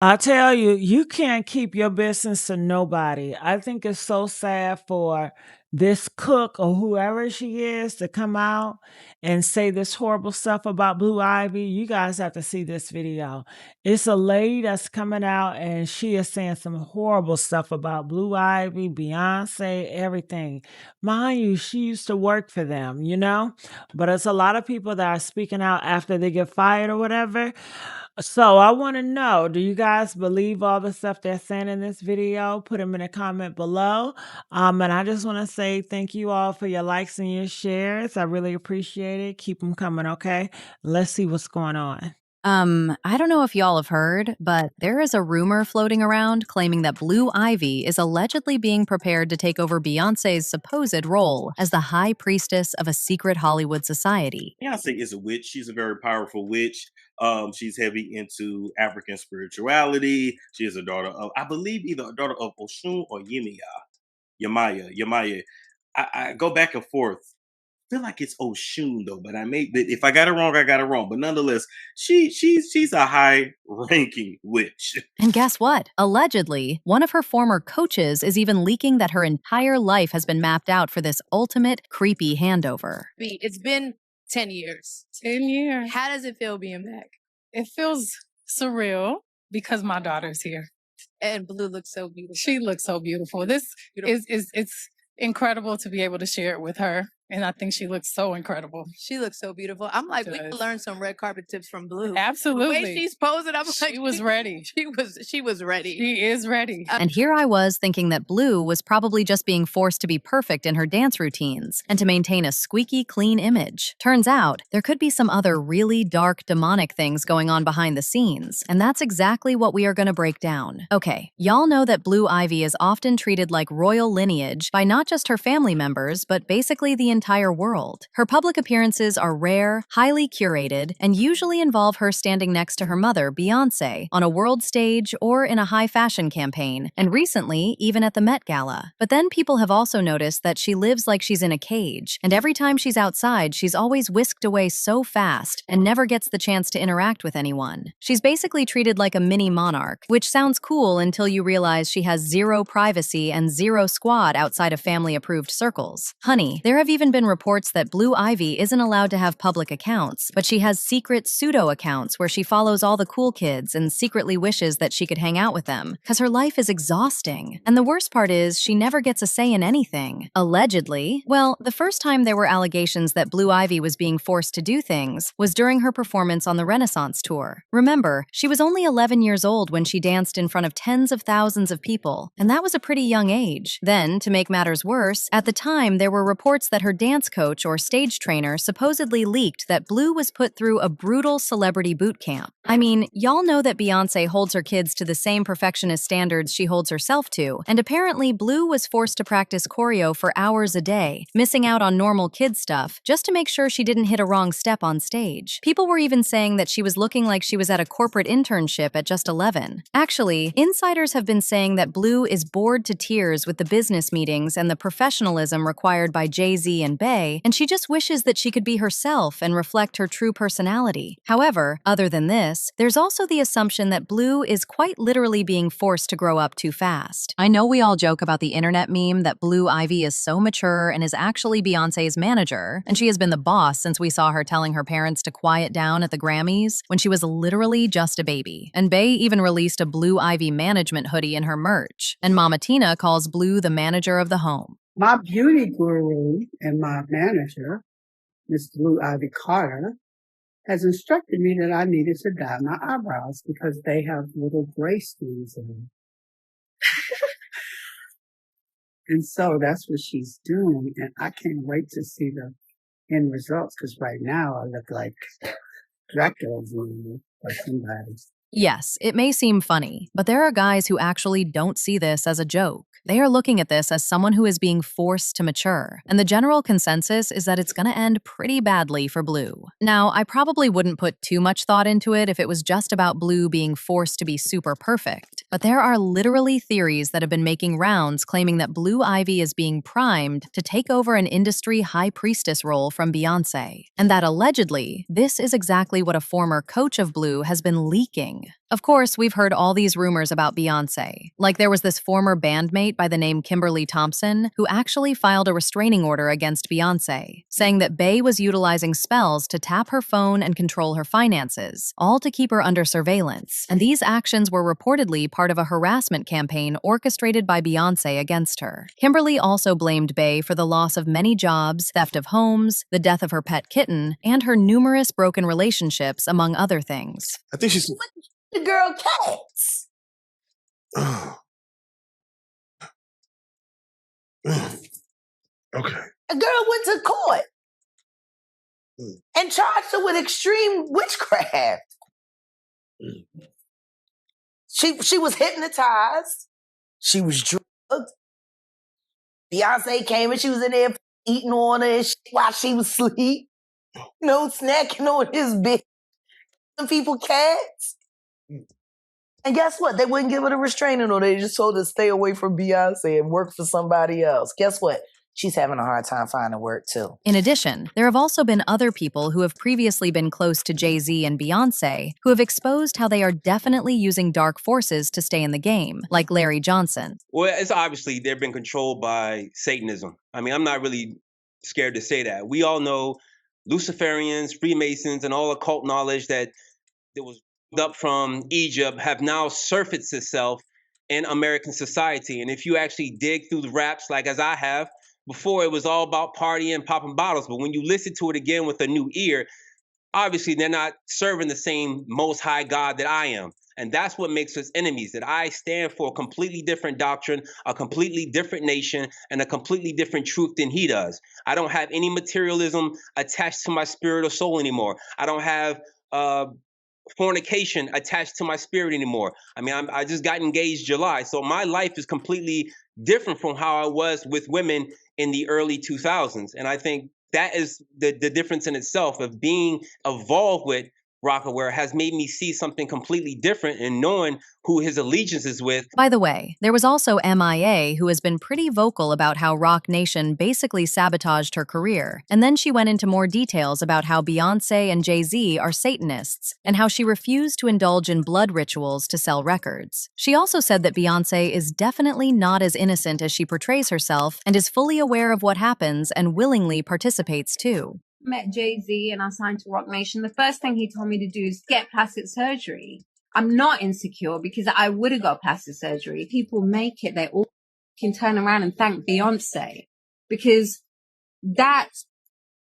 I tell you, you can't keep your business to nobody. I think it's so sad for this cook or whoever she is to come out and say this horrible stuff about Blue Ivy. You guys have to see this video. It's a lady that's coming out and she is saying some horrible stuff about Blue Ivy, Beyonce, everything. Mind you, she used to work for them, you know? But it's a lot of people that are speaking out after they get fired or whatever. So I want to know, do you guys believe all the stuff they're saying in this video? Put them in a comment below. And I just want to say thank you all for your likes and your shares. I really appreciate it. Keep them coming, okay? Let's see what's going on. I don't know if y'all have heard, but there is a rumor floating around claiming that Blue Ivy is allegedly being prepared to take over Beyonce's supposed role as the high priestess of a secret Hollywood society. Beyonce is a witch. She's a very powerful witch. She's heavy into African spirituality. She is a daughter of, I believe, either a daughter of Oshun or Yemaya. I go back and forth. I feel like it's Oshun though, but if I got it wrong, I got it wrong. But nonetheless, she's a high ranking witch. And guess what? Allegedly, one of her former coaches is even leaking that her entire life has been mapped out for this ultimate creepy handover. It's been 10 years. 10 years. How does it feel being back? It feels surreal because my daughter's here. And Blue looks so beautiful. She looks so beautiful. This is it's incredible to be able to share it with her. And I think she looks so incredible. She looks so beautiful. I'm like, we could Does. learn some red carpet tips from Blue. The Absolutely. way she's posing, I'm like, She was ready. She was ready. She is ready. And here I was thinking that Blue was probably just being forced to be perfect in her dance routines and to maintain a squeaky clean image. Turns out, there could be some other really dark demonic things going on behind the scenes, and that's exactly what we are going to break down. Okay, y'all know that Blue Ivy is often treated like royal lineage by not just her family members, but basically the entire world. Her public appearances are rare, highly curated, and usually involve her standing next to her mother, Beyonce, on a world stage or in a high fashion campaign, and recently, even at the Met Gala. But then people have also noticed that she lives like she's in a cage, and every time she's outside, she's always whisked away so fast and never gets the chance to interact with anyone. She's basically treated like a mini monarch, which sounds cool until you realize she has zero privacy and zero squad outside of family-approved circles. Honey, there have even been reports that Blue Ivy isn't allowed to have public accounts, but she has secret pseudo-accounts where she follows all the cool kids and secretly wishes that she could hang out with them, because her life is exhausting. And the worst part is, she never gets a say in anything. Allegedly. Well, the first time there were allegations that Blue Ivy was being forced to do things was during her performance on the Renaissance tour. Remember, she was only 11 years old when she danced in front of tens of thousands of people, and that was a pretty young age. Then, to make matters worse, at the time there were reports that her dance coach or stage trainer supposedly leaked that Blue was put through a brutal celebrity boot camp. I mean, y'all know that Beyonce holds her kids to the same perfectionist standards she holds herself to, and apparently Blue was forced to practice choreo for hours a day, missing out on normal kid stuff, just to make sure she didn't hit a wrong step on stage. People were even saying that she was looking like she was at a corporate internship at just 11. Actually, insiders have been saying that Blue is bored to tears with the business meetings and the professionalism required by Jay-Z and Bey, and she just wishes that she could be herself and reflect her true personality. However, other than this, there's also the assumption that Blue is quite literally being forced to grow up too fast. I know we all joke about the internet meme that Blue Ivy is so mature and is actually Beyonce's manager, and she has been the boss since we saw her telling her parents to quiet down at the Grammys when she was literally just a baby. And Bey even released a Blue Ivy management hoodie in her merch, and Mama Tina calls Blue the manager of the home. My beauty guru and my manager, Miss Blue Ivy Carter, has instructed me that I needed to dye my eyebrows because they have little gray spots in them. And so that's what she's doing. And I can't wait to see the end results because right now I look like Dracula or somebody. Yes, it may seem funny, but there are guys who actually don't see this as a joke. They are looking at this as someone who is being forced to mature, and the general consensus is that it's gonna end pretty badly for Blue. Now, I probably wouldn't put too much thought into it if it was just about Blue being forced to be super perfect, but there are literally theories that have been making rounds claiming that Blue Ivy is being primed to take over an industry high priestess role from Beyonce, and that allegedly, this is exactly what a former coach of Blue has been leaking. thing. Of course, we've heard all these rumors about Beyoncé. Like there was this former bandmate by the name Kimberly Thompson who actually filed a restraining order against Beyoncé, saying that Bey was utilizing spells to tap her phone and control her finances, all to keep her under surveillance. And these actions were reportedly part of a harassment campaign orchestrated by Beyoncé against her. Kimberly also blamed Bey for the loss of many jobs, theft of homes, the death of her pet kitten, and her numerous broken relationships, among other things. I think she's. The girl cats. Okay. A girl went to court and charged her with extreme witchcraft. She was hypnotized. She was drugged. Beyonce came and she was in there eating on her and shit while she was asleep. Snacking on his bed. Some people cats. And guess what? They wouldn't give her the restraining order. They just told her to stay away from Beyonce and work for somebody else. Guess what? She's having a hard time finding work too. In addition, there have also been other people who have previously been close to Jay-Z and Beyoncé who have exposed how they are definitely using dark forces to stay in the game, like Larry Johnson. Well, it's obviously they've been controlled by Satanism. I mean, I'm not really scared to say that. We all know Luciferians, Freemasons, and all occult knowledge that was up from Egypt have now surfaced itself in American society. And if you actually dig through the raps, like as I have, before it was all about partying, popping bottles. But when you listen to it again with a new ear, obviously they're not serving the same most high God that I am. And that's what makes us enemies, that I stand for a completely different doctrine, a completely different nation, and a completely different truth than he does. I don't have any materialism attached to my spirit or soul anymore. I don't have fornication attached to my spirit anymore. I mean, I just got engaged July. So my life is completely different from how I was with women in the early 2000s. And I think that is the difference in itself of being involved with Rocawear has made me see something completely different and knowing who his allegiance is with. By the way, there was also MIA, who has been pretty vocal about how Roc Nation basically sabotaged her career, and then she went into more details about how Beyoncé and Jay-Z are Satanists, and how she refused to indulge in blood rituals to sell records. She also said that Beyoncé is definitely not as innocent as she portrays herself, and is fully aware of what happens and willingly participates too. Met Jay-Z and I signed to Roc Nation, the first thing he told me to do is get plastic surgery. I'm not insecure because I would have got plastic surgery. People make it, they all can turn around and thank Beyonce because that's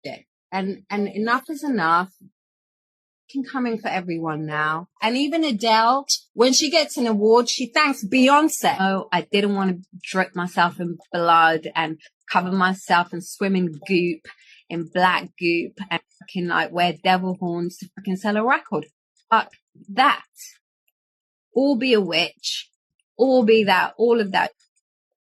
it. And enough is enough. Can come in for everyone now. And even Adele, when she gets an award, she thanks Beyonce. Oh, I didn't want to drip myself in blood and cover myself and swim in goop, in black goop, and fucking like wear devil horns to fucking sell a record. Fuck that. Or be a witch, or be that, all of that.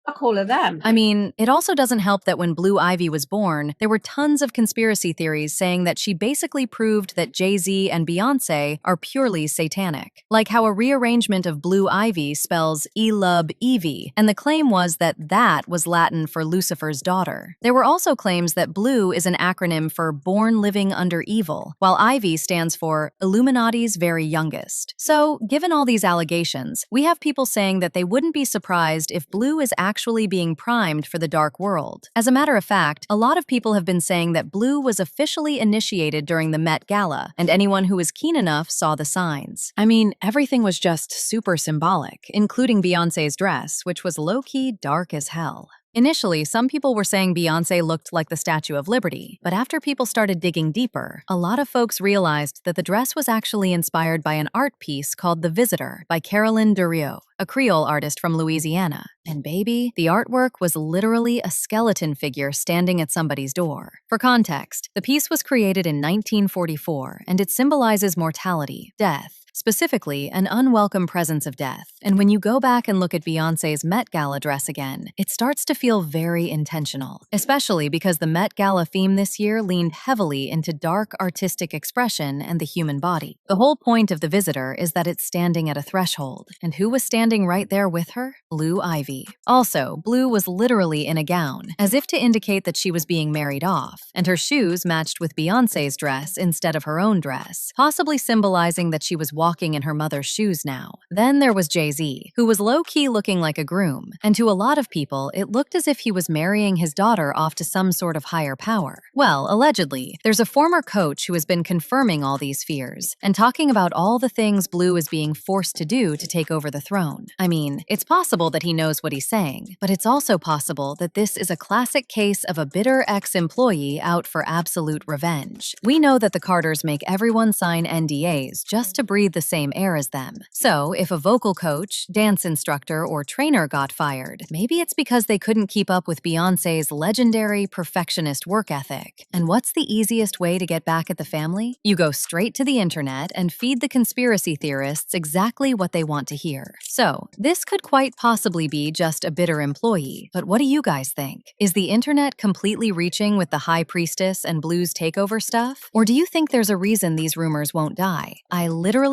Fuck all of them. I mean, it also doesn't help that when Blue Ivy was born, there were tons of conspiracy theories saying that she basically proved that Jay-Z and Beyoncé are purely satanic. Like how a rearrangement of Blue Ivy spells Elub Evie, and the claim was that that was Latin for Lucifer's daughter. There were also claims that Blue is an acronym for Born Living Under Evil, while Ivy stands for Illuminati's Very Youngest. So, given all these allegations, we have people saying that they wouldn't be surprised if Blue is actually being primed for the dark world. As a matter of fact, a lot of people have been saying that Blue was officially initiated during the Met Gala, and anyone who was keen enough saw the signs. I mean, everything was just super symbolic, including Beyoncé's dress, which was low-key dark as hell. Initially, some people were saying Beyoncé looked like the Statue of Liberty, but after people started digging deeper, a lot of folks realized that the dress was actually inspired by an art piece called The Visitor by Carolyn Durieux, a Creole artist from Louisiana. And baby, the artwork was literally a skeleton figure standing at somebody's door. For context, the piece was created in 1944, and it symbolizes mortality, death, specifically an unwelcome presence of death. And when you go back and look at Beyoncé's Met Gala dress again, it starts to feel very intentional, especially because the Met Gala theme this year leaned heavily into dark artistic expression and the human body. The whole point of The Visitor is that it's standing at a threshold, and who was standing right there with her? Blue Ivy. Also, Blue was literally in a gown, as if to indicate that she was being married off, and her shoes matched with Beyoncé's dress instead of her own dress, possibly symbolizing that she was walking in her mother's shoes now. Then there was Jay-Z, who was low-key looking like a groom, and to a lot of people, it looked as if he was marrying his daughter off to some sort of higher power. Well, allegedly, there's a former coach who has been confirming all these fears and talking about all the things Blue is being forced to do to take over the throne. I mean, it's possible that he knows what he's saying, but it's also possible that this is a classic case of a bitter ex-employee out for absolute revenge. We know that the Carters make everyone sign NDAs just to breathe the same air as them. So, if a vocal coach, dance instructor, or trainer got fired, maybe it's because they couldn't keep up with Beyoncé's legendary perfectionist work ethic. And what's the easiest way to get back at the family? You go straight to the internet and feed the conspiracy theorists exactly what they want to hear. So, this could quite possibly be just a bitter employee, but what do you guys think? Is the internet completely reaching with the High Priestess and Blue's takeover stuff? Or do you think there's a reason these rumors won't die? I literally